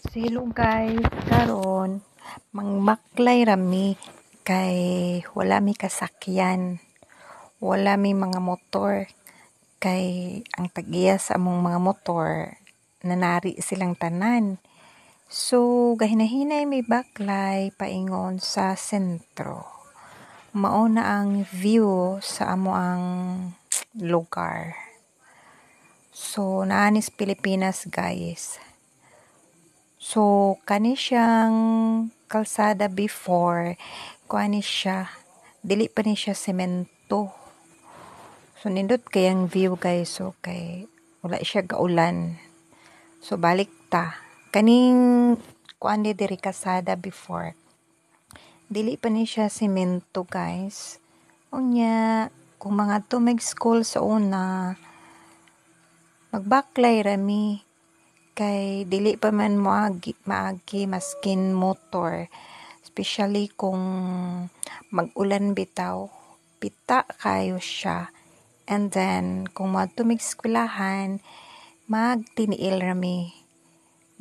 Hello guys, karon mangmaklay rami kay wala mi kasakyan, wala mi mga motor kay ang tag-iya sa among mga motor nanari silang tanan. So gahinahinay mi baklay paingon sa sentro. Mao na ang view sa amo ang lugar. So naanis Pilipinas guys. So, kani siyang kalsada before, kuani siya, dili pa ni siya semento. So, nindot kayang view guys, so kay wala siya gaulan. So, balik ta. Kaning kuani diri kalsada before, dili pa ni siya semento guys. Unya, kung mga tumig school sa una, magbaklay rami. Kay dili pa man maagi maskin motor, especially kung mag-ulan bitaw, pita kayo siya. And then kung madtumig eskwelahan, magtiniil rami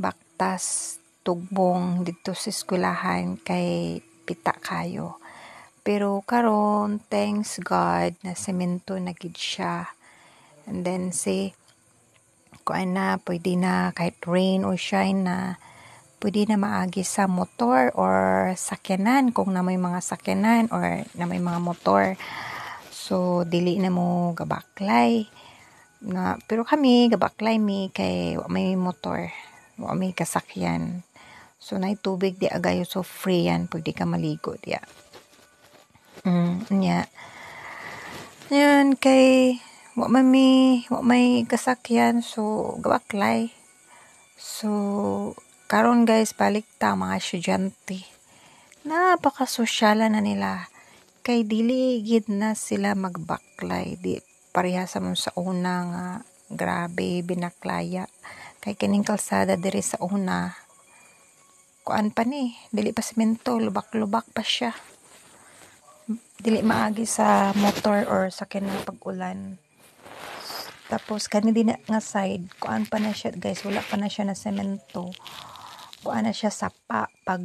baktas tugbong dito sa eskwelahan kay pita kayo. Pero karon thanks God na semento na gid siya. And then kuan na, pwede na kahit rain or shine na, pwede na maagi sa motor or sakyanan kung na may mga sakyanan or na may mga motor. So, dili na mo gabaklay. Pero kami, gabaklay mi kay may motor, may kasakyan. So, na tubig di agayo, so free yan, pwede ka maligo diya. Yan, kay wa may kasakyan, so gabaklay. So karon guys, balik ta mga estudyante. Napakasosyalan na nila. Kay dili gid na sila magbaklay. Di parehas mo sa una nga grabe binaklaya. Kay kining kalsada diri sa una, kuan pa ni, dili pa semento, lubak-lubak pa siya. Dili maagi sa motor or sakyan ng pag-ulan. Tapos kani din nga side, kuan pa na siya guys, wala pa na siya na semento. Kuan na siya sapa pag